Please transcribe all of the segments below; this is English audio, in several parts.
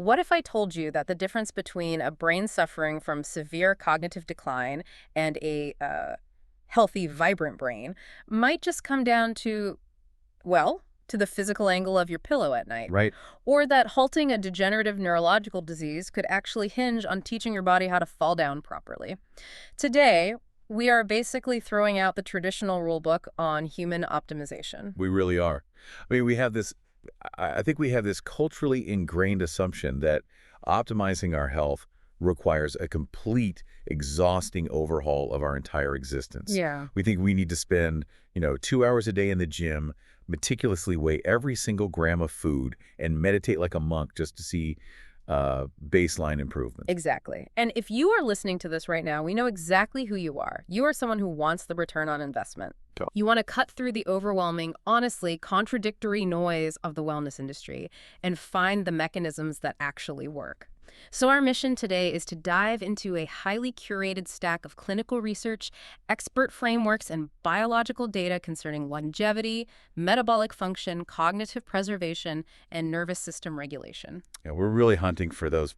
What if I told you that the difference between a brain suffering from severe cognitive decline and a healthy, vibrant brain might just come down to, well, to the physical angle of your pillow at night? Right? Or that halting a degenerative neurological disease could actually hinge on teaching your body how to fall down properly. Today, we are basically throwing out the traditional rule book on human optimization. We really are. I mean, we have this, I think we have this culturally ingrained assumption that optimizing our health requires a complete, exhausting overhaul of our entire existence. Yeah. We think we need to spend, 2 hours a day in the gym, meticulously weigh every single gram of food, and meditate like a monk just to see baseline improvement. Exactly. And if you are listening to this right now, we know exactly who you are. You are someone who wants the return on investment. Go. You want to cut through the overwhelming, honestly contradictory noise of the wellness industry and find the mechanisms that actually work. So our mission today is to dive into a highly curated stack of clinical research, expert frameworks, and biological data concerning longevity, metabolic function, cognitive preservation, and nervous system regulation. Yeah, we're really hunting for those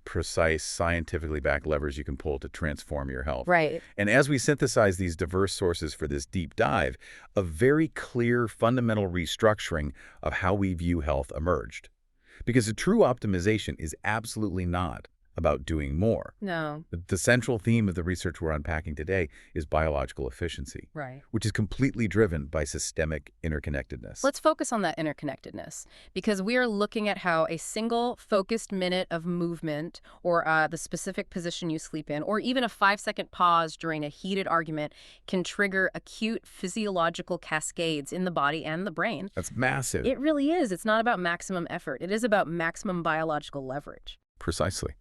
precise, scientifically backed levers you can pull to transform your health. Right. And as we synthesize these diverse sources for this deep dive, a very clear fundamental restructuring of how we view health emerged. Because a true optimization is absolutely not about doing more. No. The central theme of the research we're unpacking today is biological efficiency, Right. which is completely driven by systemic interconnectedness. Let's focus on that interconnectedness, because we are looking at how a single focused minute of movement, or the specific position you sleep in, or even a 5-second pause during a heated argument can trigger acute physiological cascades in the body and the brain. That's massive. It really is. It's not about maximum effort. It is about maximum biological leverage. Precisely.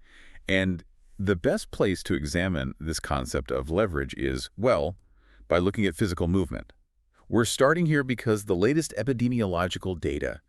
And the best place to examine this concept of leverage is, well, by looking at physical movement. We're starting here because the latest epidemiological data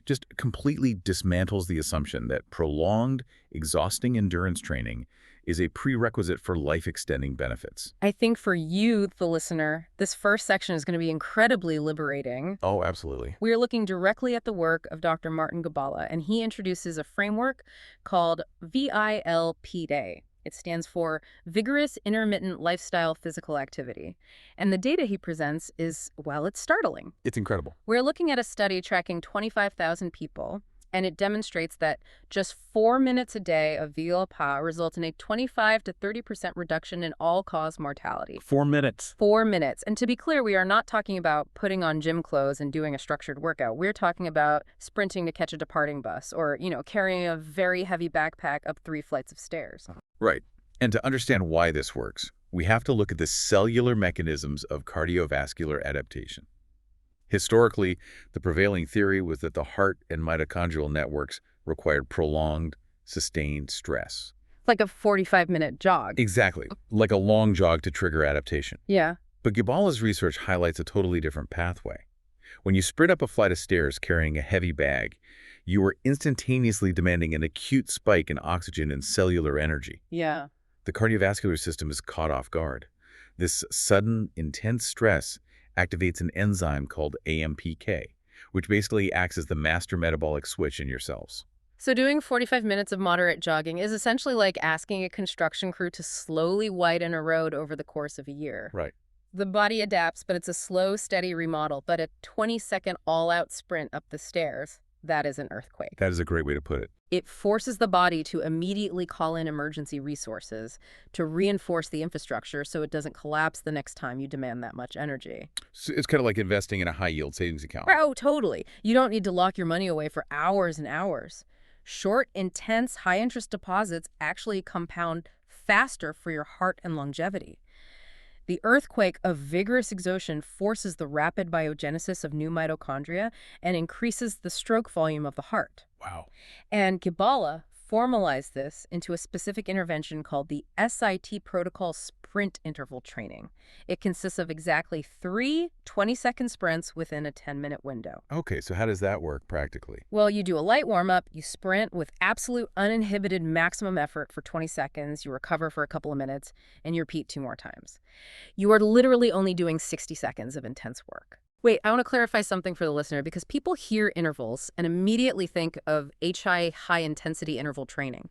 just completely dismantles the assumption that prolonged, exhausting endurance training is a prerequisite for life-extending benefits. I think for you, the listener, this first section is going to be incredibly liberating. Oh, absolutely. We are looking directly at the work of Dr. Martin Gibala, and he introduces a framework called VILPDAY. It stands for Vigorous Intermittent Lifestyle Physical Activity. And the data he presents is, well, it's startling. It's incredible. We're looking at a study tracking 25,000 people, and it demonstrates that just 4 minutes a day of VLPA results in a 25 to 30% reduction in all-cause mortality. 4 minutes. 4 minutes. And to be clear, we are not talking about putting on gym clothes and doing a structured workout. We're talking about sprinting to catch a departing bus or, carrying a very heavy backpack up 3 flights of stairs. Right. And to understand why this works, we have to look at the cellular mechanisms of cardiovascular adaptation. Historically, the prevailing theory was that the heart and mitochondrial networks required prolonged, sustained stress. Like a 45-minute jog. Exactly, like a long jog to trigger adaptation. Yeah. But Gibala's research highlights a totally different pathway. When you sprint up a flight of stairs carrying a heavy bag, you are instantaneously demanding an acute spike in oxygen and cellular energy. Yeah. The cardiovascular system is caught off guard. This sudden, intense stress activates an enzyme called AMPK, which basically acts as the master metabolic switch in your cells. So doing 45 minutes of moderate jogging is essentially like asking a construction crew to slowly widen a road over the course of a year. Right. The body adapts, but it's a slow, steady remodel. But a 20-second all-out sprint up the stairs, that is an earthquake. That is a great way to put it. It forces the body to immediately call in emergency resources to reinforce the infrastructure so it doesn't collapse the next time you demand that much energy. So it's kind of like investing in a high-yield savings account. Oh, totally. You don't need to lock your money away for hours and hours. Short, intense, high-interest deposits actually compound faster for your heart and longevity. The earthquake of vigorous exertion forces the rapid biogenesis of new mitochondria and increases the stroke volume of the heart. Wow. And Gibala formalized this into a specific intervention called the SIT protocol sprint interval training. It consists of exactly 3 20-second sprints within a 10-minute window. Okay, so how does that work practically? Well, you do a light warm-up, you sprint with absolute uninhibited maximum effort for 20 seconds, you recover for a couple of minutes, and you repeat 2 more times. You are literally only doing 60 seconds of intense work. Wait, I want to clarify something for the listener because people hear intervals and immediately think of HI high-intensity interval training.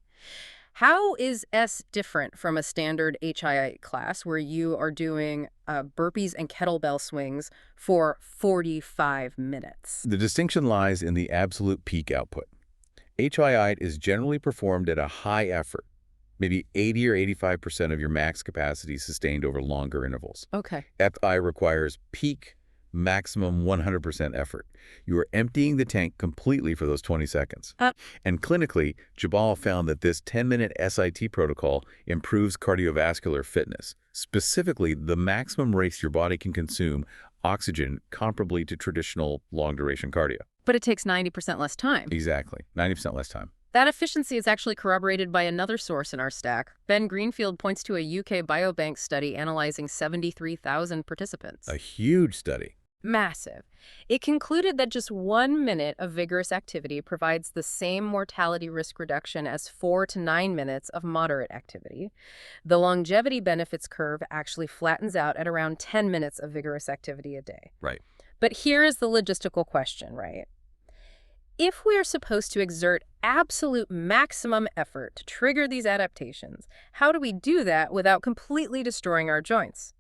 How is S different from a standard HIIT class where you are doing burpees and kettlebell swings for 45 minutes? The distinction lies in the absolute peak output. HIIT is generally performed at a high effort, maybe 80 or 85% of your max capacity sustained over longer intervals. Okay. FI requires peak, maximum 100% effort. You are emptying the tank completely for those 20 seconds. And clinically, Jabal found that this 10-minute SIT protocol improves cardiovascular fitness, specifically the maximum rates your body can consume oxygen comparably to traditional long-duration cardio. But it takes 90% less time. Exactly, 90% less time. That efficiency is actually corroborated by another source in our stack. Ben Greenfield points to a UK biobank study analyzing 73,000 participants. A huge study. Massive. It concluded that just 1 minute of vigorous activity provides the same mortality risk reduction as 4 to 9 minutes of moderate activity. The longevity benefits curve actually flattens out at around 10 minutes of vigorous activity a day. Right. But here is the logistical question, right? If we are supposed to exert absolute maximum effort to trigger these adaptations, how do we do that without completely destroying our joints?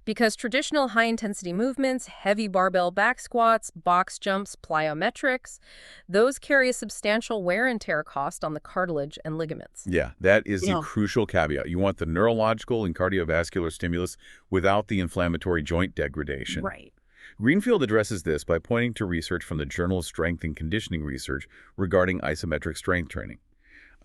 Because traditional high-intensity movements, heavy barbell back squats, box jumps, plyometrics, those carry a substantial wear and tear cost on the cartilage and ligaments. Yeah, that is the Yeah. crucial caveat. You want the neurological and cardiovascular stimulus without the inflammatory joint degradation. Right. Greenfield addresses this by pointing to research from the Journal of Strength and Conditioning Research regarding isometric strength training.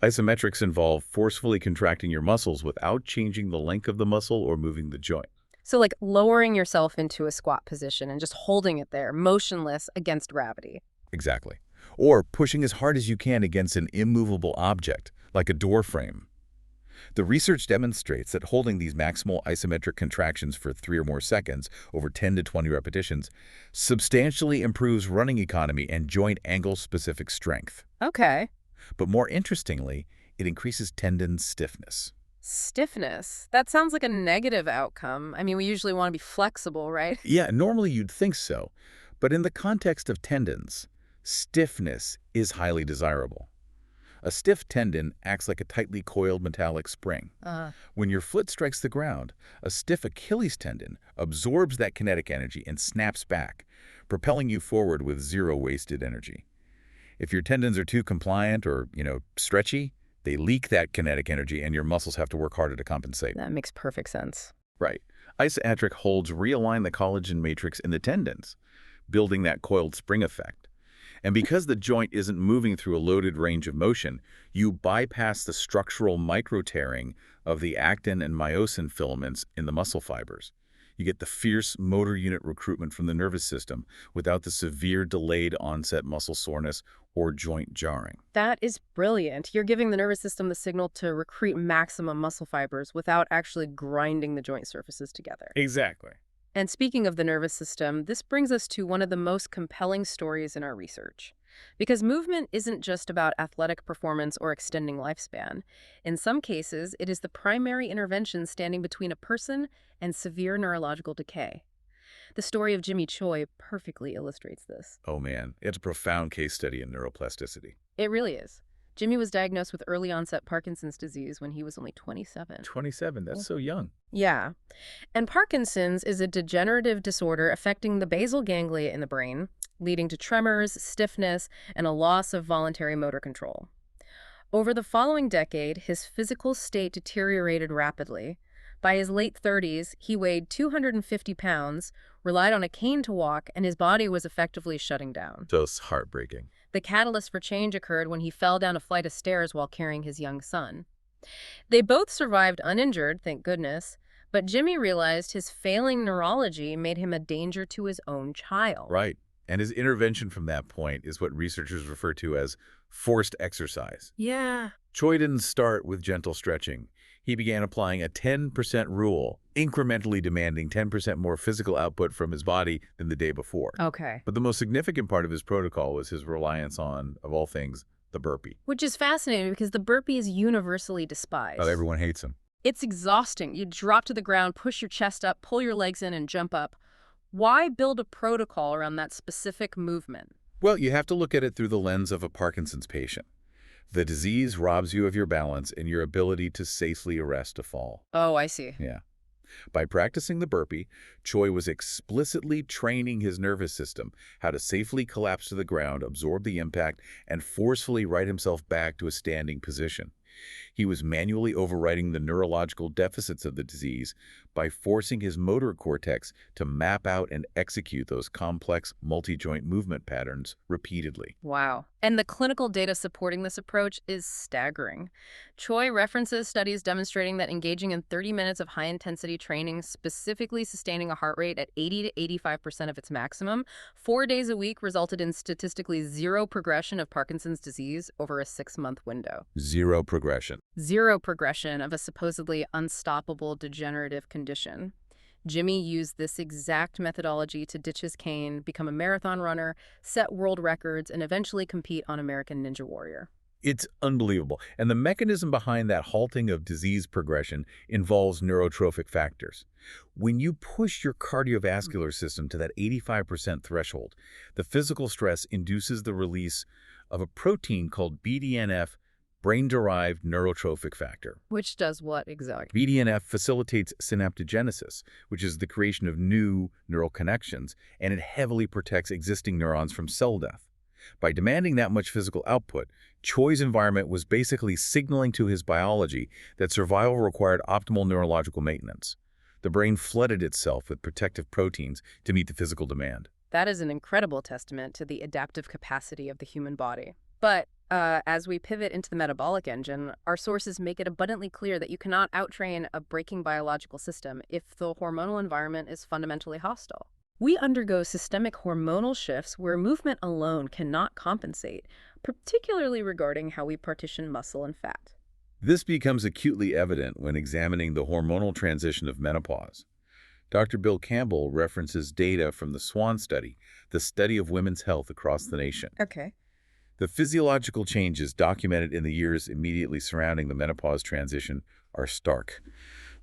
Isometrics involve forcefully contracting your muscles without changing the length of the muscle or moving the joint. So like lowering yourself into a squat position and just holding it there, motionless against gravity. Exactly. Or pushing as hard as you can against an immovable object, like a door frame. The research demonstrates that holding these maximal isometric contractions for 3 or more seconds over 10 to 20 repetitions substantially improves running economy and joint angle-specific strength. Okay. But more interestingly, it increases tendon stiffness. Stiffness. That sounds like a negative outcome. I mean, we usually want to be flexible, right? Yeah, normally you'd think so. But in the context of tendons, stiffness is highly desirable. A stiff tendon acts like a tightly coiled metallic spring. When your foot strikes the ground, a stiff Achilles tendon absorbs that kinetic energy and snaps back, propelling you forward with zero wasted energy. If your tendons are too compliant or, stretchy, they leak that kinetic energy and your muscles have to work harder to compensate. That makes perfect sense. Right. Isometric holds realign the collagen matrix in the tendons, building that coiled spring effect. And because the joint isn't moving through a loaded range of motion, you bypass the structural micro-tearing of the actin and myosin filaments in the muscle fibers. You get the fierce motor unit recruitment from the nervous system without the severe delayed onset muscle soreness or joint jarring. That is brilliant. You're giving the nervous system the signal to recruit maximum muscle fibers without actually grinding the joint surfaces together. Exactly. And speaking of the nervous system, this brings us to one of the most compelling stories in our research. Because movement isn't just about athletic performance or extending lifespan. In some cases, it is the primary intervention standing between a person and severe neurological decay. The story of Jimmy Choi perfectly illustrates this. Oh man, it's a profound case study in neuroplasticity. It really is. Jimmy was diagnosed with early onset Parkinson's disease when he was only 27. 27, that's so young. Yeah. And Parkinson's is a degenerative disorder affecting the basal ganglia in the brain, leading to tremors, stiffness, and a loss of voluntary motor control. Over the following decade, his physical state deteriorated rapidly. By his late 30s, he weighed 250 pounds, relied on a cane to walk, and his body was effectively shutting down. So it's heartbreaking. The catalyst for change occurred when he fell down a flight of stairs while carrying his young son. They both survived uninjured, thank goodness, but Jimmy realized his failing neurology made him a danger to his own child. Right. And his intervention from that point is what researchers refer to as forced exercise. Yeah. Choi didn't start with gentle stretching. He began applying a 10% rule, incrementally demanding 10% more physical output from his body than the day before. Okay. But the most significant part of his protocol was his reliance on, of all things, the burpee. Which is fascinating because the burpee is universally despised. Oh, everyone hates him. It's exhausting. You drop to the ground, push your chest up, pull your legs in, and jump up. Why build a protocol around that specific movement? Well, you have to look at it through the lens of a Parkinson's patient. The disease robs you of your balance and your ability to safely arrest a fall. Oh, I see. Yeah. By practicing the burpee, Choi was explicitly training his nervous system how to safely collapse to the ground, absorb the impact, and forcefully right himself back to a standing position. He was manually overriding the neurological deficits of the disease by forcing his motor cortex to map out and execute those complex multi-joint movement patterns repeatedly. Wow. And the clinical data supporting this approach is staggering. Choi references studies demonstrating that engaging in 30 minutes of high-intensity training, specifically sustaining a heart rate at 80 to 85% of its maximum, 4 days a week resulted in statistically zero progression of Parkinson's disease over a 6-month window. Zero progression. Zero progression of a supposedly unstoppable degenerative condition. Jimmy used this exact methodology to ditch his cane, become a marathon runner, set world records, and eventually compete on American Ninja Warrior. It's unbelievable. And the mechanism behind that halting of disease progression involves neurotrophic factors. When you push your cardiovascular system to that 85% threshold, the physical stress induces the release of a protein called BDNF, brain-derived neurotrophic factor. Which does what exactly? BDNF facilitates synaptogenesis, which is the creation of new neural connections, and it heavily protects existing neurons from cell death. By demanding that much physical output, Choi's environment was basically signaling to his biology that survival required optimal neurological maintenance. The brain flooded itself with protective proteins to meet the physical demand. That is an incredible testament to the adaptive capacity of the human body. But as we pivot into the metabolic engine, our sources make it abundantly clear that you cannot outtrain a breaking biological system if the hormonal environment is fundamentally hostile. We undergo systemic hormonal shifts where movement alone cannot compensate, particularly regarding how we partition muscle and fat. This becomes acutely evident when examining the hormonal transition of menopause. Dr. Bill Campbell references data from the SWAN study, the study of women's health across the nation. Okay. The physiological changes documented in the years immediately surrounding the menopause transition are stark.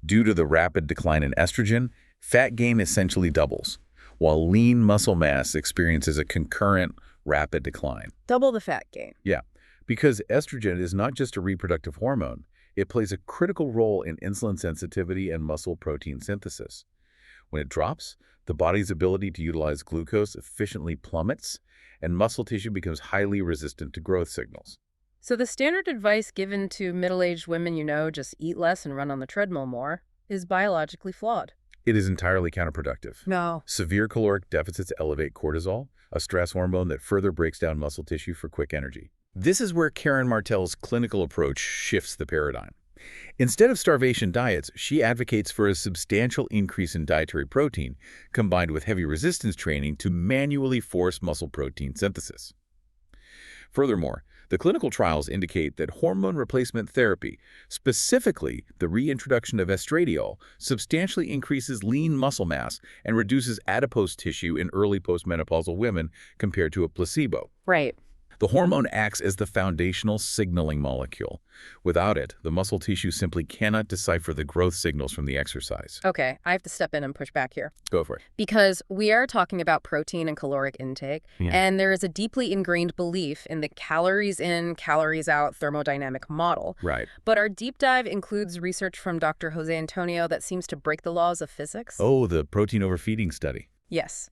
Due to the rapid decline in estrogen, fat gain essentially doubles, while lean muscle mass experiences a concurrent rapid decline. Double the fat gain. Yeah, because estrogen is not just a reproductive hormone, it plays a critical role in insulin sensitivity and muscle protein synthesis. When it drops, the body's ability to utilize glucose efficiently plummets, and muscle tissue becomes highly resistant to growth signals. So the standard advice given to middle-aged women, just eat less and run on the treadmill more, is biologically flawed. It is entirely counterproductive. No. Severe caloric deficits elevate cortisol, a stress hormone that further breaks down muscle tissue for quick energy. This is where Karen Martell's clinical approach shifts the paradigm. Instead of starvation diets, she advocates for a substantial increase in dietary protein, combined with heavy resistance training to manually force muscle protein synthesis. Furthermore, the clinical trials indicate that hormone replacement therapy, specifically the reintroduction of estradiol, substantially increases lean muscle mass and reduces adipose tissue in early postmenopausal women compared to a placebo. Right. The hormone acts as the foundational signaling molecule. Without it, the muscle tissue simply cannot decipher the growth signals from the exercise. Okay, I have to step in and push back here. Go for it. Because we are talking about protein and caloric intake, and there is a deeply ingrained belief in the calories in, calories out thermodynamic model. Right. But our deep dive includes research from Dr. Jose Antonio that seems to break the laws of physics. Oh, the protein overfeeding study. Yes.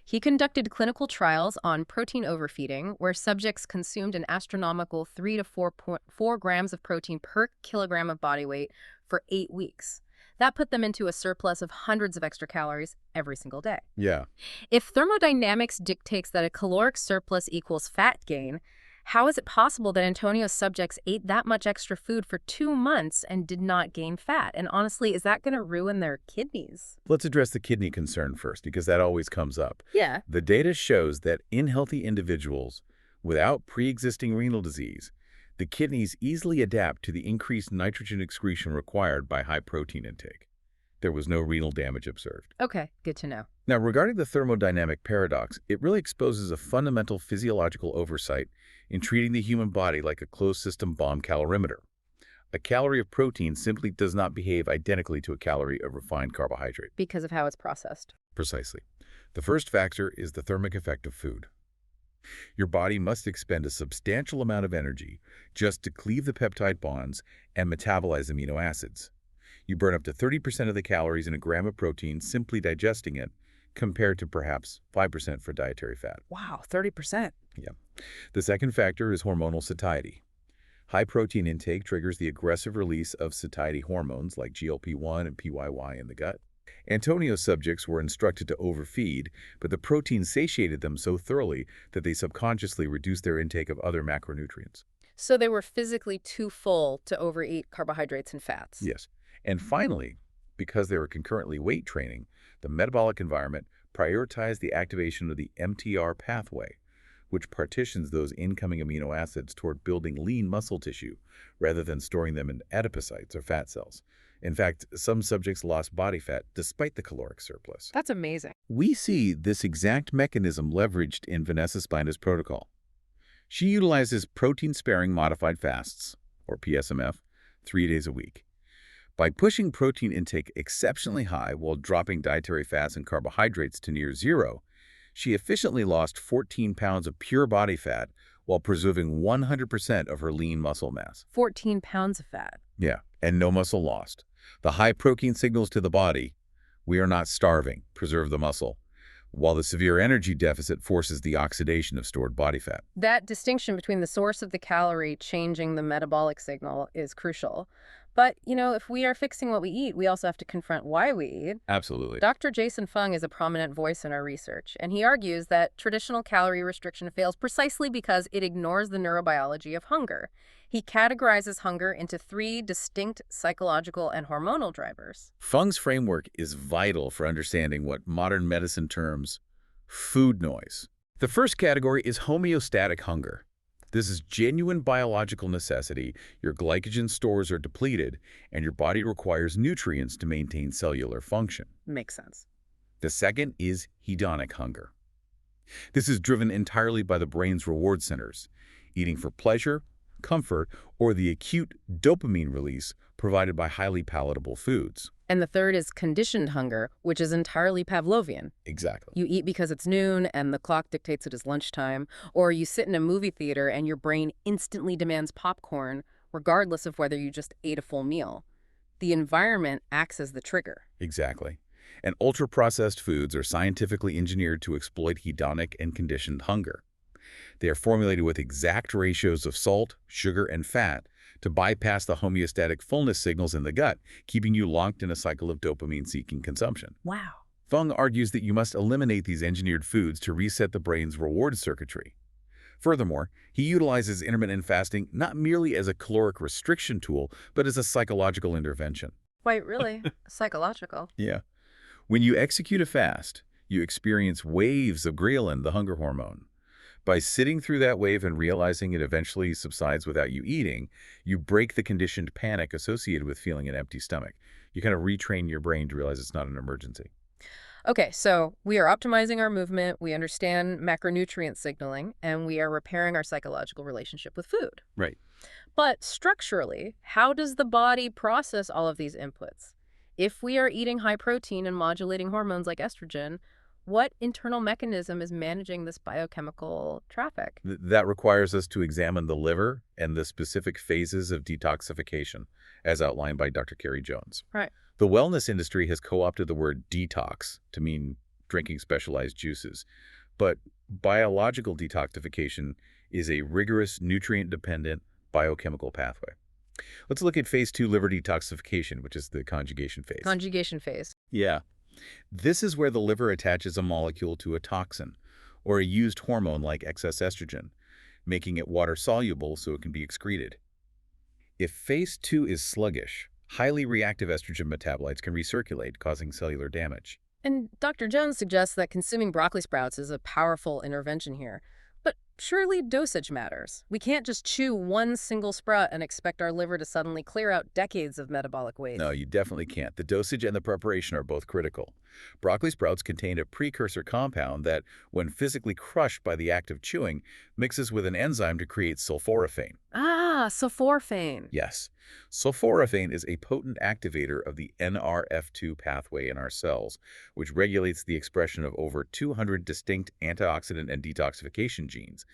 He conducted clinical trials on protein overfeeding, where subjects consumed an astronomical 3 to 4.4 grams of protein per kilogram of body weight for 8 weeks. That put them into a surplus of hundreds of extra calories every single day. Yeah. If thermodynamics dictates that a caloric surplus equals fat gain, how is it possible that Antonio's subjects ate that much extra food for 2 months and did not gain fat? And honestly, is that going to ruin their kidneys? Let's address the kidney concern first, because that always comes up. Yeah. The data shows that in healthy individuals without pre-existing renal disease, the kidneys easily adapt to the increased nitrogen excretion required by high protein intake. There was no renal damage observed. Okay, good to know. Now, regarding the thermodynamic paradox, it really exposes a fundamental physiological oversight in treating the human body like a closed-system bomb calorimeter. A calorie of protein simply does not behave identically to a calorie of refined carbohydrate. Because of how it's processed. Precisely. The first factor is the thermic effect of food. Your body must expend a substantial amount of energy just to cleave the peptide bonds and metabolize amino acids. You burn up to 30% of the calories in a gram of protein simply digesting it, compared to perhaps 5% for dietary fat. Wow, 30%. Yeah. The second factor is hormonal satiety. High protein intake triggers the aggressive release of satiety hormones like GLP-1 and PYY in the gut. Antonio's subjects were instructed to overfeed, but the protein satiated them so thoroughly that they subconsciously reduced their intake of other macronutrients. So they were physically too full to overeat carbohydrates and fats. Yes. And finally, because they were concurrently weight training, the metabolic environment prioritized the activation of the MTR pathway, which partitions those incoming amino acids toward building lean muscle tissue rather than storing them in adipocytes or fat cells. In fact, some subjects lost body fat despite the caloric surplus. That's amazing. We see this exact mechanism leveraged in Vanessa Spina's protocol. She utilizes protein-sparing modified fasts, or PSMF, 3 days a week. By pushing protein intake exceptionally high while dropping dietary fats and carbohydrates to near zero, she efficiently lost 14 pounds of pure body fat while preserving 100% of her lean muscle mass. 14 pounds of fat. Yeah, and no muscle lost. The high protein signals to the body, we are not starving, preserve the muscle, while the severe energy deficit forces the oxidation of stored body fat. That distinction between the source of the calorie changing the metabolic signal is crucial. But, if we are fixing what we eat, we also have to confront why we eat. Absolutely. Dr. Jason Fung is a prominent voice in our research, and he argues that traditional calorie restriction fails precisely because it ignores the neurobiology of hunger. He categorizes hunger into 3 distinct psychological and hormonal drivers. Fung's framework is vital for understanding what modern medicine terms food noise. The first category is homeostatic hunger. This is genuine biological necessity. Your glycogen stores are depleted, and your body requires nutrients to maintain cellular function. Makes sense. The second is hedonic hunger. This is driven entirely by the brain's reward centers, eating for pleasure, comfort, or the acute dopamine release provided by highly palatable foods. And the third is conditioned hunger, which is entirely Pavlovian. Exactly. You eat because it's noon and the clock dictates it is lunchtime, or you sit in a movie theater and your brain instantly demands popcorn, regardless of whether you just ate a full meal. The environment acts as the trigger. Exactly. And ultra-processed foods are scientifically engineered to exploit hedonic and conditioned hunger. They are formulated with exact ratios of salt, sugar, and fat to bypass the homeostatic fullness signals in the gut, keeping you locked in a cycle of dopamine-seeking consumption. Wow. Fung argues that you must eliminate these engineered foods to reset the brain's reward circuitry. Furthermore, he utilizes intermittent fasting not merely as a caloric restriction tool, but as a psychological intervention. Wait, really? Psychological? Yeah. When you execute a fast, you experience waves of ghrelin, the hunger hormone. By sitting through that wave and realizing it eventually subsides without you eating, you break the conditioned panic associated with feeling an empty stomach. You kind of retrain your brain to realize it's not an emergency. Okay, so we are optimizing our movement, we understand macronutrient signaling, and we are repairing our psychological relationship with food. Right. But structurally, how does the body process all of these inputs? If we are eating high protein and modulating hormones like estrogen, what internal mechanism is managing this biochemical traffic? That requires us to examine the liver and the specific phases of detoxification, as outlined by Dr. Carrie Jones. Right. The wellness industry has co-opted the word detox to mean drinking specialized juices, but biological detoxification is a rigorous, nutrient-dependent biochemical pathway. Let's look at phase 2 liver detoxification, which is the conjugation phase. Conjugation phase. Yeah. This is where the liver attaches a molecule to a toxin, or a used hormone like excess estrogen, making it water-soluble so it can be excreted. If phase 2 is sluggish, highly reactive estrogen metabolites can recirculate, causing cellular damage. And Dr. Jones suggests that consuming broccoli sprouts is a powerful intervention here. But surely dosage matters. We can't just chew one single sprout and expect our liver to suddenly clear out decades of metabolic waste. No, you definitely can't. The dosage and the preparation are both critical. Broccoli sprouts contain a precursor compound that, when physically crushed by the act of chewing, mixes with an enzyme to create sulforaphane. Ah, sulforaphane. Yes, sulforaphane is a potent activator of the NRF2 pathway in our cells, which regulates the expression of over 200 distinct antioxidant and detoxification genes.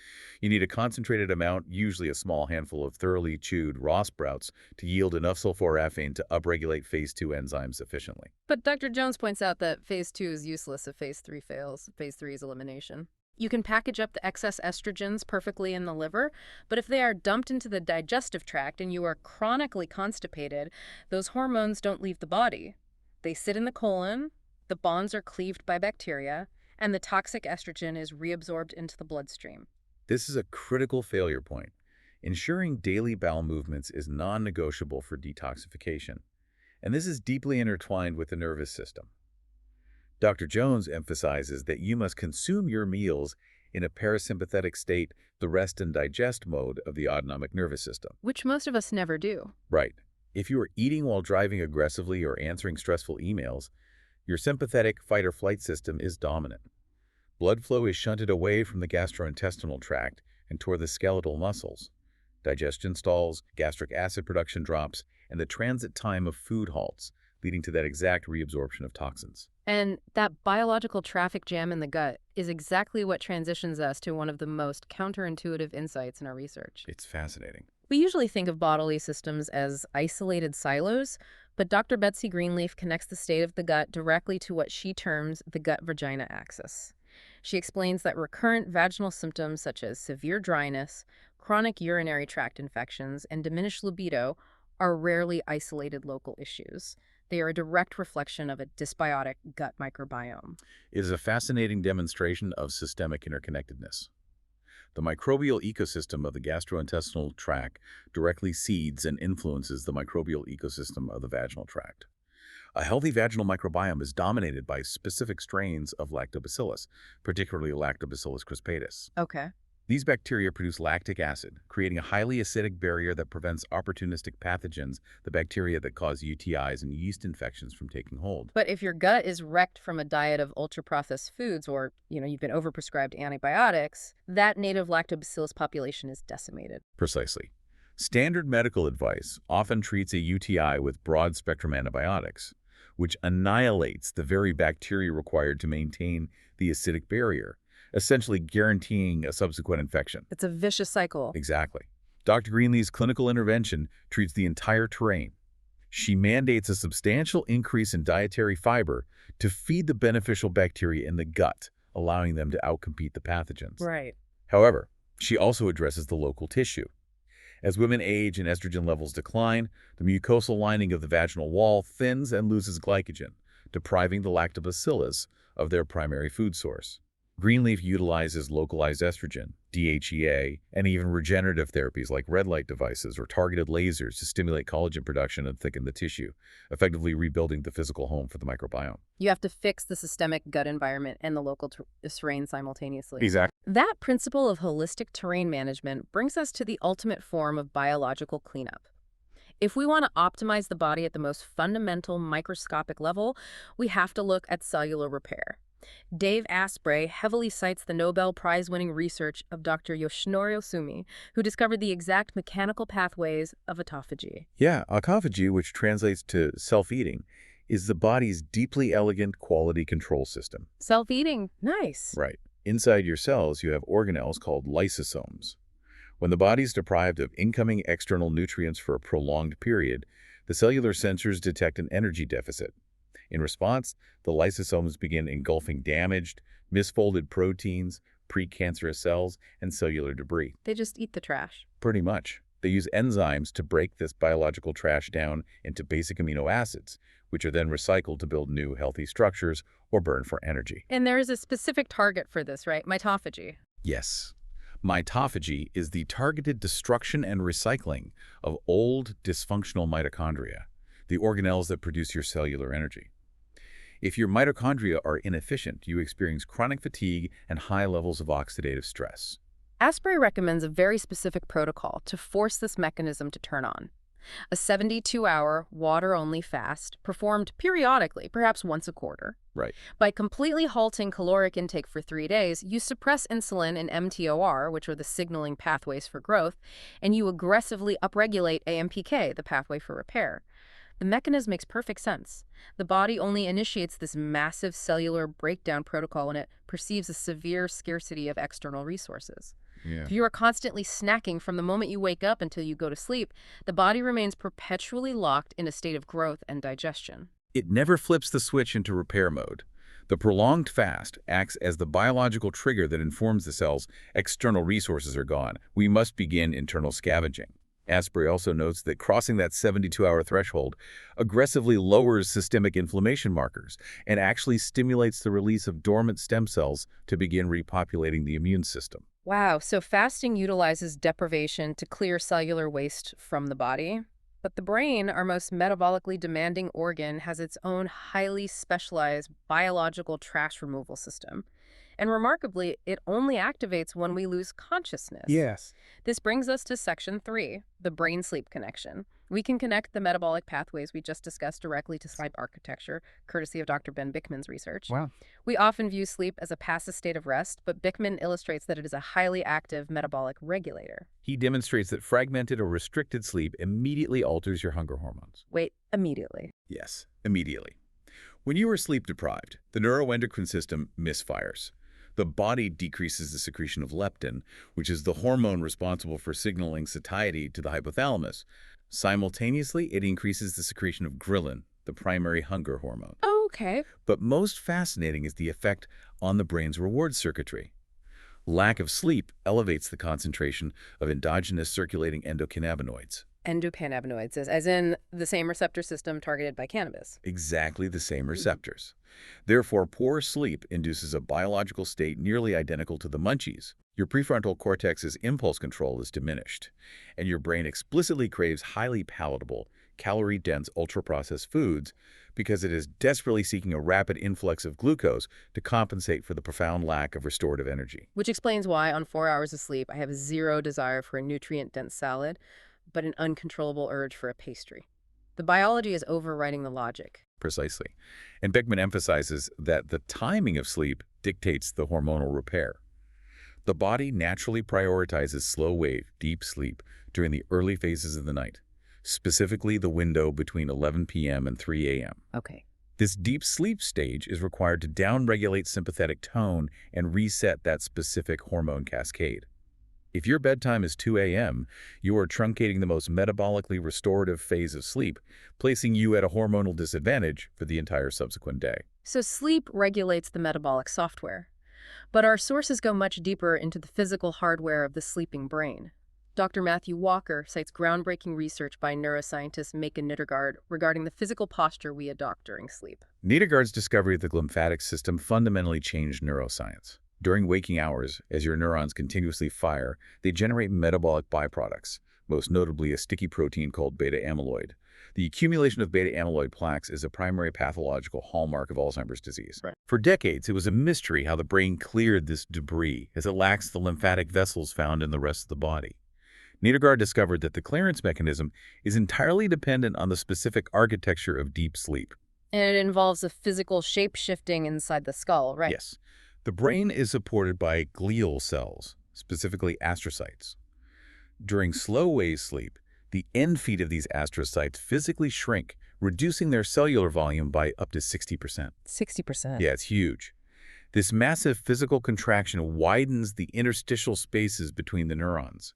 You need a concentrated amount, usually a small handful of thoroughly chewed raw sprouts, to yield enough sulforaphane to upregulate phase 2 enzymes efficiently. But Dr. Jones points out that phase 2 is useless if phase 3 fails. Phase 3 is elimination. You can package up the excess estrogens perfectly in the liver, but if they are dumped into the digestive tract and you are chronically constipated, those hormones don't leave the body. They sit in the colon, the bonds are cleaved by bacteria, and the toxic estrogen is reabsorbed into the bloodstream. This is a critical failure point. Ensuring daily bowel movements is non-negotiable for detoxification, and this is deeply intertwined with the nervous system. Dr. Jones emphasizes that you must consume your meals in a parasympathetic state, the rest and digest mode of the autonomic nervous system. Which most of us never do. Right. If you are eating while driving aggressively or answering stressful emails, your sympathetic fight-or-flight system is dominant. Blood flow is shunted away from the gastrointestinal tract and toward the skeletal muscles. Digestion stalls, gastric acid production drops, and the transit time of food halts, leading to that exact reabsorption of toxins. And that biological traffic jam in the gut is exactly what transitions us to one of the most counterintuitive insights in our research. It's fascinating. We usually think of bodily systems as isolated silos, but Dr. Betsy Greenleaf connects the state of the gut directly to what she terms the gut-vagina axis. She explains that recurrent vaginal symptoms such as severe dryness, chronic urinary tract infections, and diminished libido are rarely isolated local issues. They are a direct reflection of a dysbiotic gut microbiome. It is a fascinating demonstration of systemic interconnectedness. The microbial ecosystem of the gastrointestinal tract directly seeds and influences the microbial ecosystem of the vaginal tract. A healthy vaginal microbiome is dominated by specific strains of lactobacillus, particularly Lactobacillus crispatus. Okay. These bacteria produce lactic acid, creating a highly acidic barrier that prevents opportunistic pathogens, the bacteria that cause UTIs and yeast infections, from taking hold. But if your gut is wrecked from a diet of ultra-processed foods or, you've been overprescribed antibiotics, that native lactobacillus population is decimated. Precisely. Standard medical advice often treats a UTI with broad-spectrum antibiotics, which annihilates the very bacteria required to maintain the acidic barrier, essentially guaranteeing a subsequent infection. It's a vicious cycle. Exactly. Dr. Greenleaf's clinical intervention treats the entire terrain. She mandates a substantial increase in dietary fiber to feed the beneficial bacteria in the gut, allowing them to outcompete the pathogens. Right. However, she also addresses the local tissue. As women age and estrogen levels decline, the mucosal lining of the vaginal wall thins and loses glycogen, depriving the lactobacillus of their primary food source. Greenleaf utilizes localized estrogen, DHEA, and even regenerative therapies like red light devices or targeted lasers to stimulate collagen production and thicken the tissue, effectively rebuilding the physical home for the microbiome. You have to fix the systemic gut environment and the local terrain simultaneously. Exactly. That principle of holistic terrain management brings us to the ultimate form of biological cleanup. If we want to optimize the body at the most fundamental microscopic level, we have to look at cellular repair. Dave Asprey heavily cites the Nobel Prize-winning research of Dr. Yoshinori Osumi, who discovered the exact mechanical pathways of autophagy. Yeah, autophagy, which translates to self-eating, is the body's deeply elegant quality control system. Self-eating, nice. Right. Inside your cells, you have organelles called lysosomes. When the body is deprived of incoming external nutrients for a prolonged period, the cellular sensors detect an energy deficit. In response, the lysosomes begin engulfing damaged, misfolded proteins, precancerous cells, and cellular debris. They just eat the trash. Pretty much. They use enzymes to break this biological trash down into basic amino acids, which are then recycled to build new healthy structures or burn for energy. And there is a specific target for this, right? Mitophagy. Yes. Mitophagy is the targeted destruction and recycling of old, dysfunctional mitochondria, the organelles that produce your cellular energy. If your mitochondria are inefficient, you experience chronic fatigue and high levels of oxidative stress. Asprey recommends a very specific protocol to force this mechanism to turn on. A 72-hour, water-only fast, performed periodically, perhaps once a quarter. Right. By completely halting caloric intake for 3 days, you suppress insulin and mTOR, which are the signaling pathways for growth, and you aggressively upregulate AMPK, the pathway for repair. The mechanism makes perfect sense. The body only initiates this massive cellular breakdown protocol when it perceives a severe scarcity of external resources. Yeah. If you are constantly snacking from the moment you wake up until you go to sleep, the body remains perpetually locked in a state of growth and digestion. It never flips the switch into repair mode. The prolonged fast acts as the biological trigger that informs the cells external resources are gone. We must begin internal scavenging. Asprey also notes that crossing that 72-hour threshold aggressively lowers systemic inflammation markers and actually stimulates the release of dormant stem cells to begin repopulating the immune system. Wow, so fasting utilizes deprivation to clear cellular waste from the body. But the brain, our most metabolically demanding organ, has its own highly specialized biological trash removal system. And remarkably, it only activates when we lose consciousness. Yes. This brings us to section 3, the brain-sleep connection. We can connect the metabolic pathways we just discussed directly to sleep architecture, courtesy of Dr. Ben Bickman's research. Wow. We often view sleep as a passive state of rest, but Bickman illustrates that it is a highly active metabolic regulator. He demonstrates that fragmented or restricted sleep immediately alters your hunger hormones. Wait, immediately. Yes, immediately. When you are sleep deprived, the neuroendocrine system misfires. The body decreases the secretion of leptin, which is the hormone responsible for signaling satiety to the hypothalamus. Simultaneously, it increases the secretion of ghrelin, the primary hunger hormone. Okay. But most fascinating is the effect on the brain's reward circuitry. Lack of sleep elevates the concentration of endogenous circulating endocannabinoids. Endocannabinoids, as in the same receptor system targeted by cannabis. Exactly the same receptors. Therefore, poor sleep induces a biological state nearly identical to the munchies. Your prefrontal cortex's impulse control is diminished, and your brain explicitly craves highly palatable, calorie-dense, ultra-processed foods because it is desperately seeking a rapid influx of glucose to compensate for the profound lack of restorative energy. Which explains why, on 4 hours of sleep, I have zero desire for a nutrient-dense salad, but an uncontrollable urge for a pastry. The biology is overriding the logic. Precisely. And Beckman emphasizes that the timing of sleep dictates the hormonal repair. The body naturally prioritizes slow-wave, deep sleep during the early phases of the night, specifically the window between 11 p.m. and 3 a.m. Okay. This deep sleep stage is required to downregulate sympathetic tone and reset that specific hormone cascade. If your bedtime is 2 a.m., you are truncating the most metabolically restorative phase of sleep, placing you at a hormonal disadvantage for the entire subsequent day. So sleep regulates the metabolic software. But our sources go much deeper into the physical hardware of the sleeping brain. Dr. Matthew Walker cites groundbreaking research by neuroscientist Macon Nittergaard regarding the physical posture we adopt during sleep. Nittergaard's discovery of the glymphatic system fundamentally changed neuroscience. During waking hours, as your neurons continuously fire, they generate metabolic byproducts, most notably a sticky protein called beta-amyloid. The accumulation of beta-amyloid plaques is a primary pathological hallmark of Alzheimer's disease. Right. For decades, it was a mystery how the brain cleared this debris, as it lacks the lymphatic vessels found in the rest of the body. Nittergaard discovered that the clearance mechanism is entirely dependent on the specific architecture of deep sleep. And it involves a physical shape-shifting inside the skull, right? Yes. The brain is supported by glial cells, specifically astrocytes. During slow-wave sleep, the end feet of these astrocytes physically shrink, reducing their cellular volume by up to 60%. 60%. Yeah, it's huge. This massive physical contraction widens the interstitial spaces between the neurons.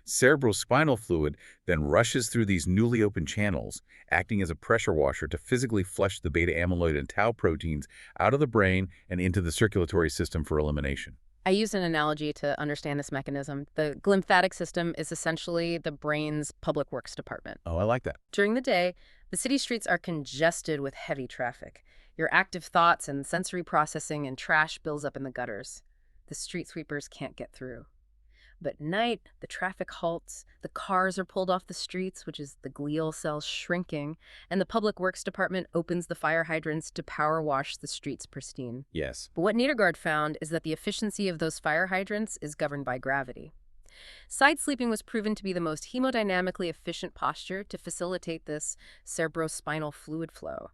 Cerebrospinal fluid then rushes through these newly opened channels, acting as a pressure washer to physically flush the beta-amyloid and tau proteins out of the brain and into the circulatory system for elimination. I used an analogy to understand this mechanism. The glymphatic system is essentially the brain's public works department. Oh, I like that. During the day, the city streets are congested with heavy traffic. Your active thoughts and sensory processing and trash builds up in the gutters. The street sweepers can't get through. But at night, the traffic halts, the cars are pulled off the streets, which is the glial cells shrinking, and the Public Works Department opens the fire hydrants to power wash the streets pristine. Yes. But what Nedergaard found is that the efficiency of those fire hydrants is governed by gravity. Side sleeping was proven to be the most hemodynamically efficient posture to facilitate this cerebrospinal fluid flow.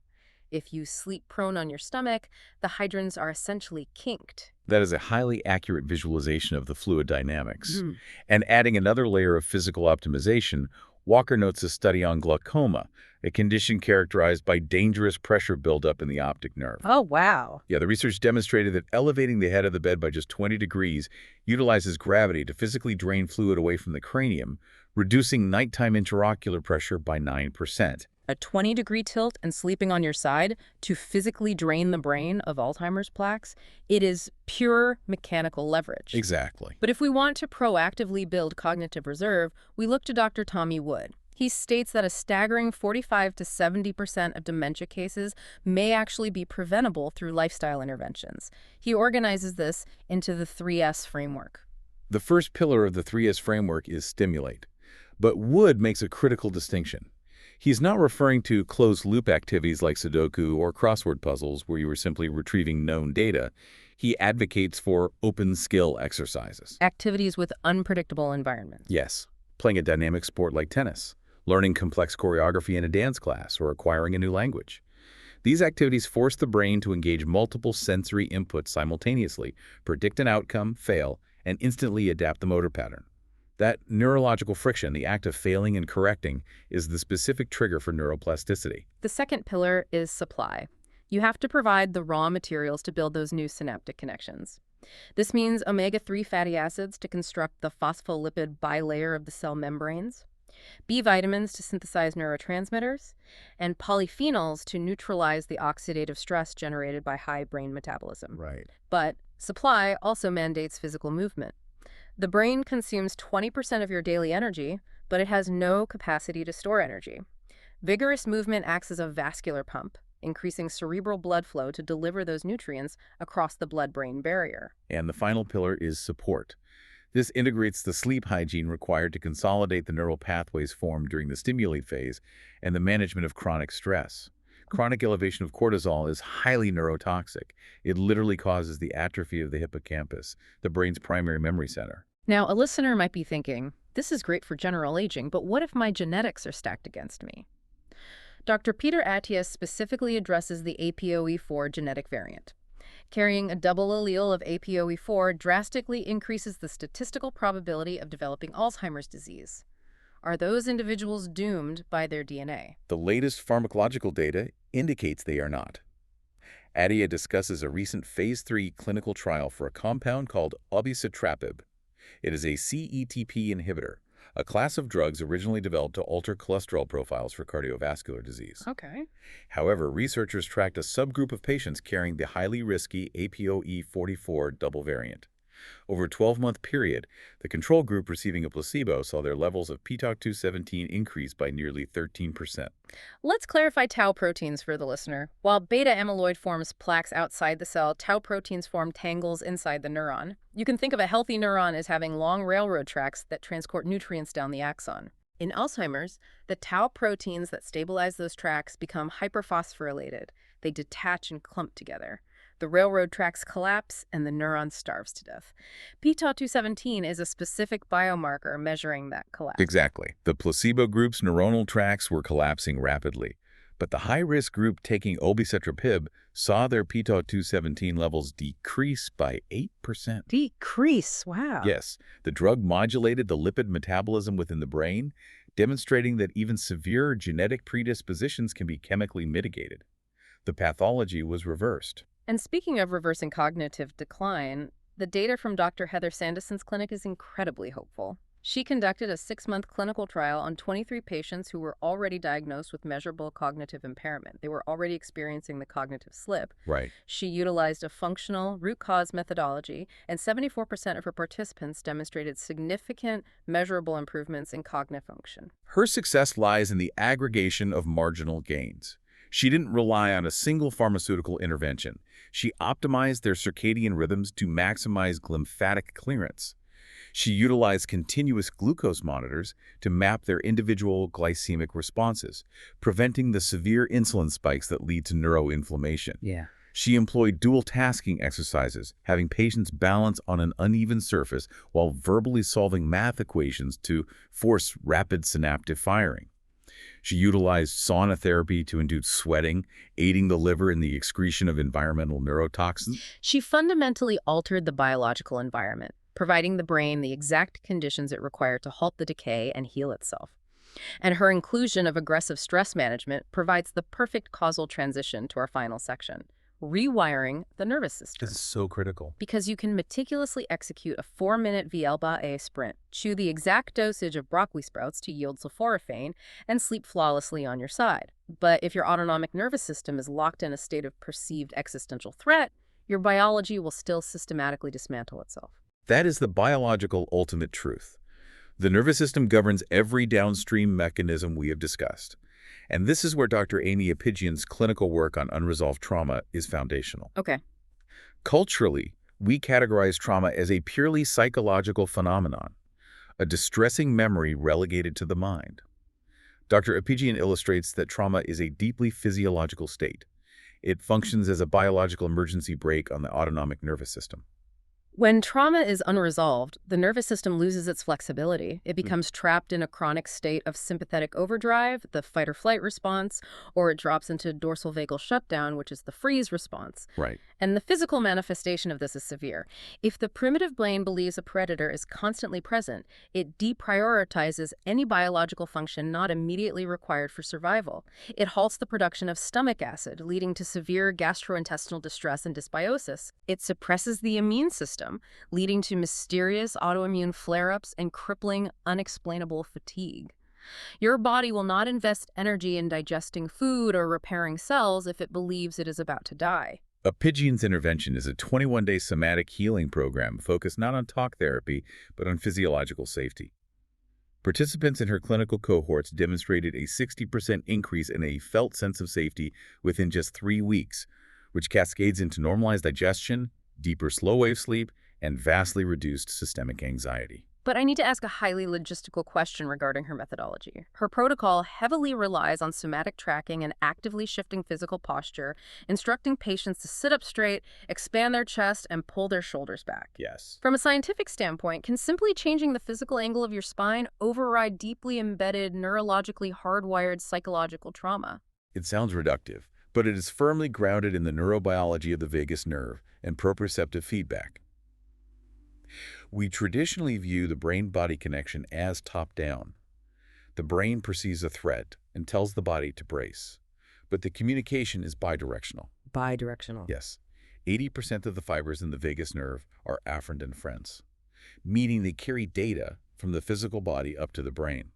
If you sleep prone on your stomach, the hydrants are essentially kinked. That is a highly accurate visualization of the fluid dynamics. Mhm. And adding another layer of physical optimization, Walker notes a study on glaucoma, a condition characterized by dangerous pressure buildup in the optic nerve. Oh, wow. Yeah, the research demonstrated that elevating the head of the bed by just 20 degrees utilizes gravity to physically drain fluid away from the cranium, reducing nighttime intraocular pressure by 9%. A 20-degree tilt and sleeping on your side to physically drain the brain of Alzheimer's plaques, it is pure mechanical leverage. Exactly. But if we want to proactively build cognitive reserve, we look to Dr. Tommy Wood. He states that a staggering 45 to 70% of dementia cases may actually be preventable through lifestyle interventions. He organizes this into the 3S framework. The first pillar of the 3S framework is stimulate. But Wood makes a critical distinction. He's not referring to closed-loop activities like Sudoku or crossword puzzles where you are simply retrieving known data. He advocates for open skill exercises. Activities with unpredictable environments. Yes, playing a dynamic sport like tennis, learning complex choreography in a dance class, or acquiring a new language. These activities force the brain to engage multiple sensory inputs simultaneously, predict an outcome, fail, and instantly adapt the motor pattern. That neurological friction, the act of failing and correcting, is the specific trigger for neuroplasticity. The second pillar is supply. You have to provide the raw materials to build those new synaptic connections. This means omega-3 fatty acids to construct the phospholipid bilayer of the cell membranes, B vitamins to synthesize neurotransmitters, and polyphenols to neutralize the oxidative stress generated by high brain metabolism. Right. But supply also mandates physical movement. The brain consumes 20% of your daily energy, but it has no capacity to store energy. Vigorous movement acts as a vascular pump, increasing cerebral blood flow to deliver those nutrients across the blood-brain barrier. And the final pillar is support. This integrates the sleep hygiene required to consolidate the neural pathways formed during the stimulate phase and the management of chronic stress. Chronic elevation of cortisol is highly neurotoxic. It literally causes the atrophy of the hippocampus, the brain's primary memory center. Now, a listener might be thinking, this is great for general aging, but what if my genetics are stacked against me? Dr. Peter Attias specifically addresses the APOE4 genetic variant. Carrying a double allele of APOE4 drastically increases the statistical probability of developing Alzheimer's disease. Are those individuals doomed by their DNA? The latest pharmacological data indicates they are not. Attia discusses a recent Phase 3 clinical trial for a compound called obicetrapib. It is a CETP inhibitor, a class of drugs originally developed to alter cholesterol profiles for cardiovascular disease. Okay. However, researchers tracked a subgroup of patients carrying the highly risky APOE44 double variant. Over a 12-month period, the control group receiving a placebo saw their levels of pTau217 increase by nearly 13%. Let's clarify tau proteins for the listener. While beta amyloid forms plaques outside the cell, tau proteins form tangles inside the neuron. You can think of a healthy neuron as having long railroad tracks that transport nutrients down the axon. In Alzheimer's, the tau proteins that stabilize those tracks become hyperphosphorylated. They detach and clump together. The railroad tracks collapse, and the neuron starves to death. pTau217 is a specific biomarker measuring that collapse. Exactly. The placebo group's neuronal tracks were collapsing rapidly, but the high-risk group taking obicetrapib saw their pTau217 levels decrease by 8%. Decrease? Wow. Yes, the drug modulated the lipid metabolism within the brain, demonstrating that even severe genetic predispositions can be chemically mitigated. The pathology was reversed. And speaking of reversing cognitive decline, the data from Dr. Heather Sandison's clinic is incredibly hopeful. She conducted a 6-month clinical trial on 23 patients who were already diagnosed with measurable cognitive impairment. They were already experiencing the cognitive slip. Right. She utilized a functional root cause methodology, and 74% of her participants demonstrated significant measurable improvements in cognitive function. Her success lies in the aggregation of marginal gains. She didn't rely on a single pharmaceutical intervention. She optimized their circadian rhythms to maximize glymphatic clearance. She utilized continuous glucose monitors to map their individual glycemic responses, preventing the severe insulin spikes that lead to neuroinflammation. Yeah. She employed dual-tasking exercises, having patients balance on an uneven surface while verbally solving math equations to force rapid synaptic firing. She utilized sauna therapy to induce sweating, aiding the liver in the excretion of environmental neurotoxins. She fundamentally altered the biological environment, providing the brain the exact conditions it required to halt the decay and heal itself. And her inclusion of aggressive stress management provides the perfect causal transition to our final section, rewiring the nervous system. This is so critical. Because you can meticulously execute a 4-minute VLBA sprint, chew the exact dosage of broccoli sprouts to yield sulforaphane, and sleep flawlessly on your side. But if your autonomic nervous system is locked in a state of perceived existential threat, your biology will still systematically dismantle itself. That is the biological ultimate truth. The nervous system governs every downstream mechanism we have discussed. And this is where Dr. Amy Apigian's clinical work on unresolved trauma is foundational. Okay. Culturally, we categorize trauma as a purely psychological phenomenon, a distressing memory relegated to the mind. Dr. Apigian illustrates that trauma is a deeply physiological state. It functions as a biological emergency brake on the autonomic nervous system. When trauma is unresolved, the nervous system loses its flexibility. It becomes trapped in a chronic state of sympathetic overdrive, the fight-or-flight response, or it drops into dorsal vagal shutdown, which is the freeze response. Right. And the physical manifestation of this is severe. If the primitive brain believes a predator is constantly present, it deprioritizes any biological function not immediately required for survival. It halts the production of stomach acid, leading to severe gastrointestinal distress and dysbiosis. It suppresses the immune system, leading to mysterious autoimmune flare-ups and crippling, unexplainable fatigue. Your body will not invest energy in digesting food or repairing cells if it believes it is about to die. Apigian's intervention is a 21-day somatic healing program focused not on talk therapy, but on physiological safety. Participants in her clinical cohorts demonstrated a 60% increase in a felt sense of safety within just 3 weeks, which cascades into normalized digestion, deeper slow-wave sleep, and vastly reduced systemic anxiety. But I need to ask a highly logistical question regarding her methodology. Her protocol heavily relies on somatic tracking and actively shifting physical posture, instructing patients to sit up straight, expand their chest, and pull their shoulders back. Yes. From a scientific standpoint, can simply changing the physical angle of your spine override deeply embedded, neurologically hardwired psychological trauma? It sounds reductive, but it is firmly grounded in the neurobiology of the vagus nerve and proprioceptive feedback. We traditionally view the brain-body connection as top-down. The brain perceives a threat and tells the body to brace. But the communication is bidirectional. Bidirectional. Yes. 80% of the fibers in the vagus nerve are afferent inference, meaning they carry data from the physical body up to the brain.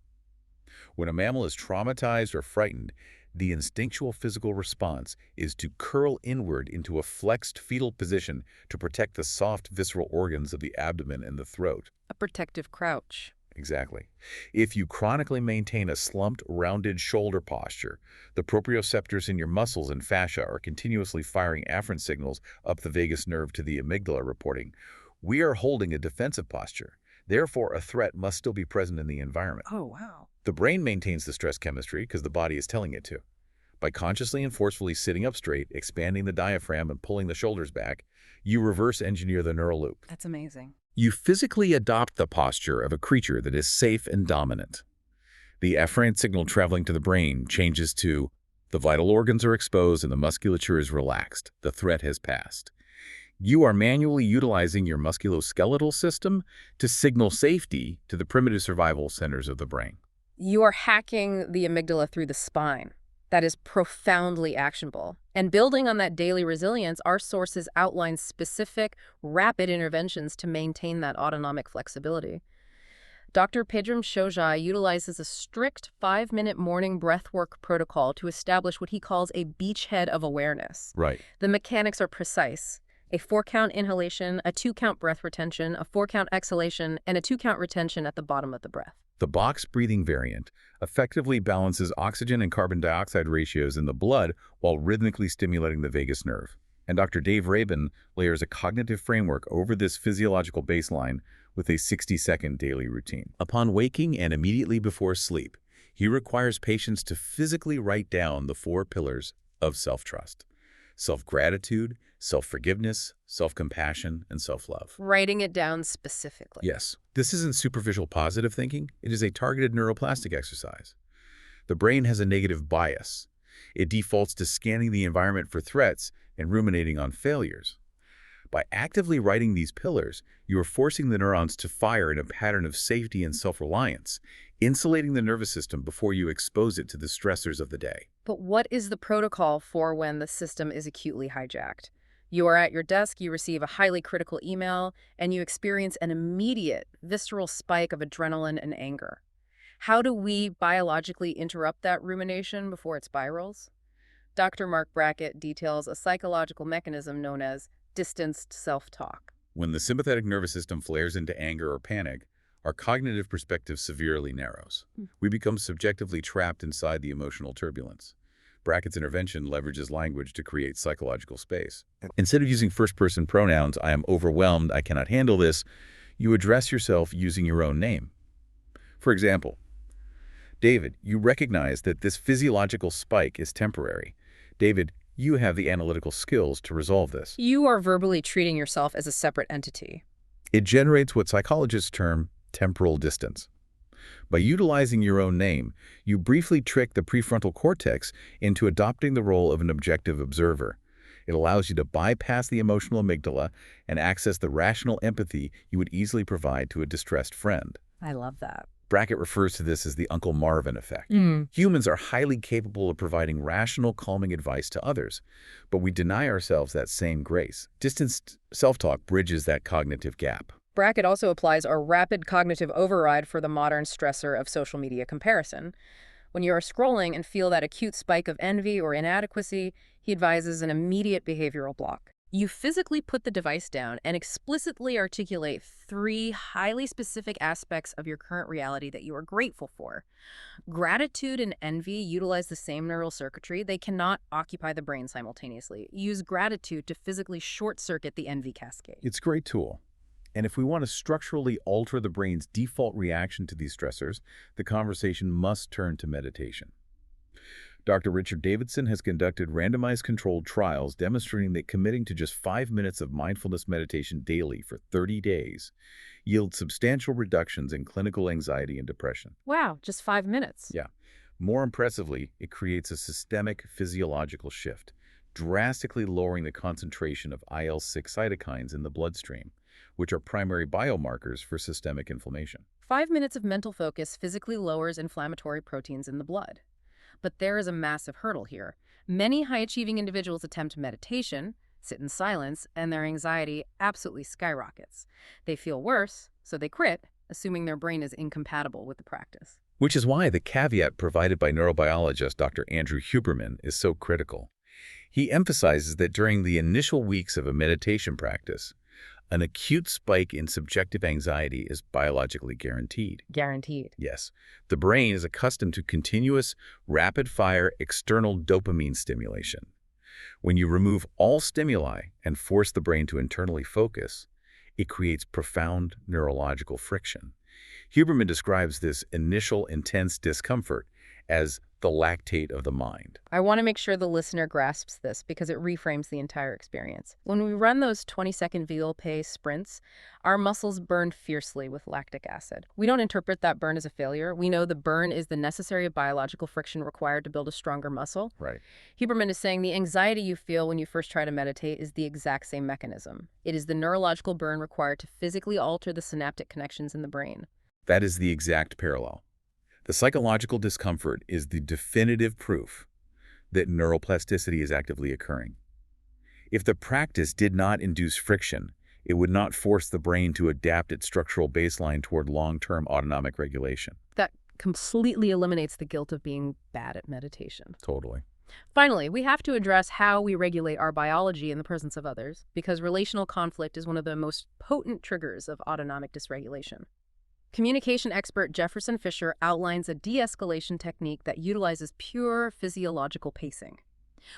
When a mammal is traumatized or frightened, the instinctual physical response is to curl inward into a flexed fetal position to protect the soft visceral organs of the abdomen and the throat. A protective crouch. Exactly. If you chronically maintain a slumped, rounded shoulder posture, the proprioceptors in your muscles and fascia are continuously firing afferent signals up the vagus nerve to the amygdala reporting, "We are holding a defensive posture. Therefore, a threat must still be present in the environment." Oh, wow. The brain maintains the stress chemistry because the body is telling it to. By consciously and forcefully sitting up straight, expanding the diaphragm, and pulling the shoulders back, you reverse engineer the neural loop. That's amazing. You physically adopt the posture of a creature that is safe and dominant. The afferent signal traveling to the brain changes to the vital organs are exposed and the musculature is relaxed. The threat has passed. You are manually utilizing your musculoskeletal system to signal safety to the primitive survival centers of the brain. You are hacking the amygdala through the spine. That is profoundly actionable. And building on that daily resilience, our sources outline specific, rapid interventions to maintain that autonomic flexibility. Dr. Pedram Shojai utilizes a strict 5-minute morning breathwork protocol to establish what he calls a beachhead of awareness. Right. The mechanics are precise. A 4-count inhalation, a 2-count breath retention, a 4-count exhalation, and a 2-count retention at the bottom of the breath. The box breathing variant effectively balances oxygen and carbon dioxide ratios in the blood while rhythmically stimulating the vagus nerve. And Dr. Dave Rabin layers a cognitive framework over this physiological baseline with a 60-second daily routine. Upon waking and immediately before sleep, he requires patients to physically write down the 4 pillars of self-trust. Self-gratitude, self-forgiveness, self-compassion, and self-love. Writing it down specifically. Yes, this isn't superficial positive thinking. It is a targeted neuroplastic exercise. The brain has a negative bias. It defaults to scanning the environment for threats and ruminating on failures. By actively writing these pillars, you are forcing the neurons to fire in a pattern of safety and self-reliance, insulating the nervous system before you expose it to the stressors of the day. But what is the protocol for when the system is acutely hijacked? You are at your desk, you receive a highly critical email, and you experience an immediate, visceral spike of adrenaline and anger. How do we biologically interrupt that rumination before it spirals? Dr. Mark Brackett details a psychological mechanism known as distanced self-talk. When the sympathetic nervous system flares into anger or panic, our cognitive perspective severely narrows. We become subjectively trapped inside the emotional turbulence. Brackett's intervention leverages language to create psychological space. Instead of using first-person pronouns, I am overwhelmed, I cannot handle this, you address yourself using your own name. For example, David, you recognize that this physiological spike is temporary. David, you have the analytical skills to resolve this. You are verbally treating yourself as a separate entity. It generates what psychologists term temporal distance. By utilizing your own name, you briefly trick the prefrontal cortex into adopting the role of an objective observer. It allows you to bypass the emotional amygdala and access the rational empathy you would easily provide to a distressed friend. I love that. Brackett refers to this as the Uncle Marvin effect. Humans are highly capable of providing rational, calming advice to others, but we deny ourselves that same grace. Distanced self-talk bridges that cognitive gap. Brackett also applies a rapid cognitive override for the modern stressor of social media comparison. When you are scrolling and feel that acute spike of envy or inadequacy, he advises an immediate behavioral block. You physically put the device down and explicitly articulate 3 highly specific aspects of your current reality that you are grateful for. Gratitude and envy utilize the same neural circuitry. They cannot occupy the brain simultaneously. Use gratitude to physically short-circuit the envy cascade. It's a great tool. And if we want to structurally alter the brain's default reaction to these stressors, the conversation must turn to meditation. Dr. Richard Davidson has conducted randomized controlled trials demonstrating that committing to just 5 minutes of mindfulness meditation daily for 30 days yields substantial reductions in clinical anxiety and depression. Wow, just 5 minutes. Yeah. More impressively, it creates a systemic physiological shift, drastically lowering the concentration of IL-6 cytokines in the bloodstream, which are primary biomarkers for systemic inflammation. 5 minutes of mental focus physically lowers inflammatory proteins in the blood. But there is a massive hurdle here. Many high-achieving individuals attempt meditation, sit in silence, and their anxiety absolutely skyrockets. They feel worse, so they quit, assuming their brain is incompatible with the practice. Which is why the caveat provided by neurobiologist Dr. Andrew Huberman is so critical. He emphasizes that during the initial weeks of a meditation practice, an acute spike in subjective anxiety is biologically guaranteed. Guaranteed. Yes, the brain is accustomed to continuous, rapid-fire external dopamine stimulation. When you remove all stimuli and force the brain to internally focus, it creates profound neurological friction. Huberman describes this initial intense discomfort as the lactate of the mind. I want to make sure the listener grasps this because it reframes the entire experience. When we run those 20-second VO pace sprints, our muscles burn fiercely with lactic acid. We don't interpret that burn as a failure. We know the burn is the necessary biological friction required to build a stronger muscle. Right. Huberman is saying the anxiety you feel when you first try to meditate is the exact same mechanism. It is the neurological burn required to physically alter the synaptic connections in the brain. That is the exact parallel. The psychological discomfort is the definitive proof that neuroplasticity is actively occurring. If the practice did not induce friction, it would not force the brain to adapt its structural baseline toward long-term autonomic regulation. That completely eliminates the guilt of being bad at meditation. Totally. Finally, we have to address how we regulate our biology in the presence of others, because relational conflict is one of the most potent triggers of autonomic dysregulation. Communication expert Jefferson Fisher outlines a de-escalation technique that utilizes pure physiological pacing.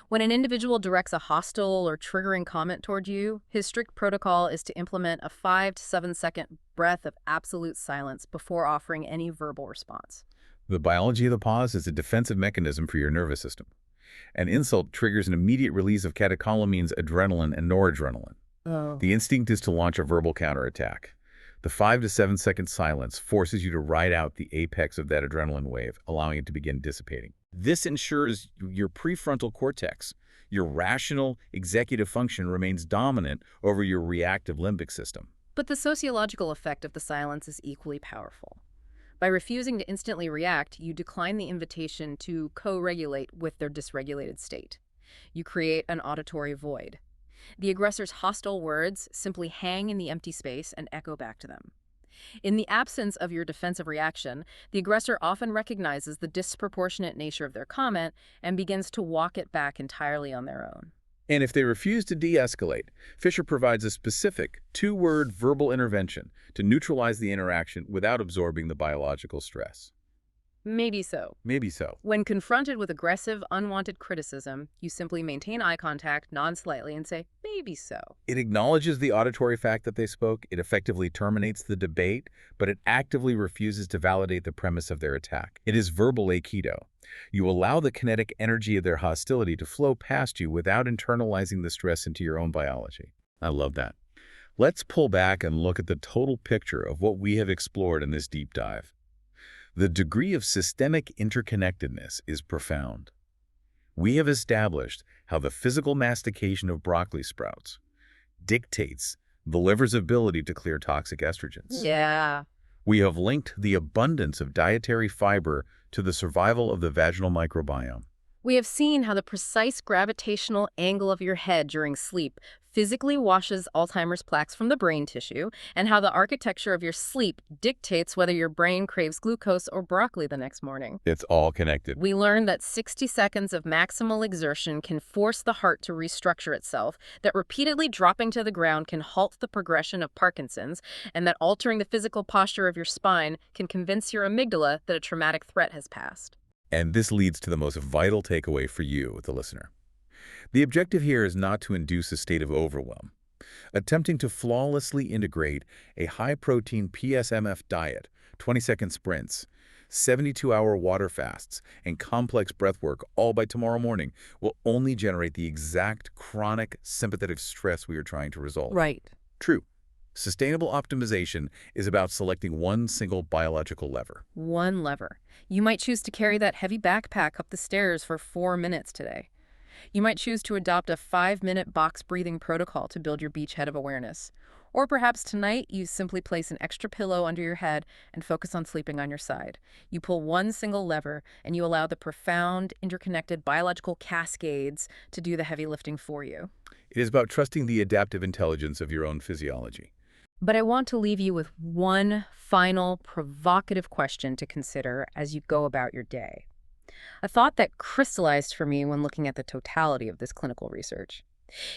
When an individual directs a hostile or triggering comment toward you, his strict protocol is to implement a 5 to 7 second breath of absolute silence before offering any verbal response. The biology of the pause is a defensive mechanism for your nervous system. An insult triggers an immediate release of catecholamines, adrenaline, and noradrenaline. Oh. The instinct is to launch a verbal counterattack. The 5 to 7 second silence forces you to ride out the apex of that adrenaline wave, allowing it to begin dissipating. This ensures your prefrontal cortex, your rational executive function, remains dominant over your reactive limbic system. But the sociological effect of the silence is equally powerful. By refusing to instantly react, you decline the invitation to co-regulate with their dysregulated state. You create an auditory void. The aggressor's hostile words simply hang in the empty space and echo back to them. In the absence of your defensive reaction, the aggressor often recognizes the disproportionate nature of their comment and begins to walk it back entirely on their own. And if they refuse to de-escalate, Fisher provides a specific two-word verbal intervention to neutralize the interaction without absorbing the biological stress. Maybe so. Maybe so. When confronted with aggressive, unwanted criticism, you simply maintain eye contact, nod slightly, and say, maybe so. It acknowledges the auditory fact that they spoke, it effectively terminates the debate, but it actively refuses to validate the premise of their attack. It is verbal aikido. You allow the kinetic energy of their hostility to flow past you without internalizing the stress into your own biology. I love that. Let's pull back and look at the total picture of what we have explored in this deep dive. The degree of systemic interconnectedness is profound. We have established how the physical mastication of broccoli sprouts dictates the liver's ability to clear toxic estrogens. Yeah. We have linked the abundance of dietary fiber to the survival of the vaginal microbiome. We have seen how the precise gravitational angle of your head during sleep physically washes Alzheimer's plaques from the brain tissue, and how the architecture of your sleep dictates whether your brain craves glucose or broccoli the next morning. It's all connected. We learned that 60 seconds of maximal exertion can force the heart to restructure itself, that repeatedly dropping to the ground can halt the progression of Parkinson's, and that altering the physical posture of your spine can convince your amygdala that a traumatic threat has passed. And this leads to the most vital takeaway for you, the listener. The objective here is not to induce a state of overwhelm. Attempting to flawlessly integrate a high-protein PSMF diet, 20-second sprints, 72-hour water fasts, and complex breath work all by tomorrow morning will only generate the exact chronic sympathetic stress we are trying to resolve. Right. True. Sustainable optimization is about selecting one single biological lever. One lever. You might choose to carry that heavy backpack up the stairs for 4 minutes today. You might choose to adopt a 5-minute box breathing protocol to build your beachhead of awareness. Or perhaps tonight you simply place an extra pillow under your head and focus on sleeping on your side. You pull one single lever and you allow the profound, interconnected biological cascades to do the heavy lifting for you. It is about trusting the adaptive intelligence of your own physiology. But I want to leave you with one final provocative question to consider as you go about your day. A thought that crystallized for me when looking at the totality of this clinical research.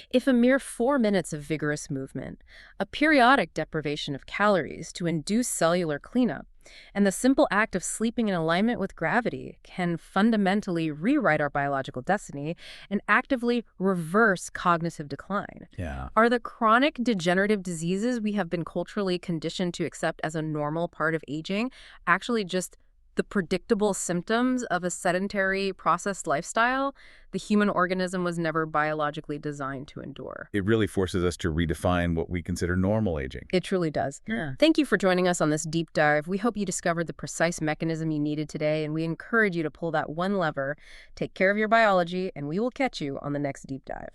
If a mere 4 minutes of vigorous movement, a periodic deprivation of calories to induce cellular cleanup, and the simple act of sleeping in alignment with gravity can fundamentally rewrite our biological destiny and actively reverse cognitive decline. Yeah. Are the chronic degenerative diseases we have been culturally conditioned to accept as a normal part of aging actually just the predictable symptoms of a sedentary, processed lifestyle the human organism was never biologically designed to endure? It really forces us to redefine what we consider normal aging. It truly does. Yeah. Thank you for joining us on this deep dive. We hope you discovered the precise mechanism you needed today, and we encourage you to pull that one lever, take care of your biology, and we will catch you on the next deep dive.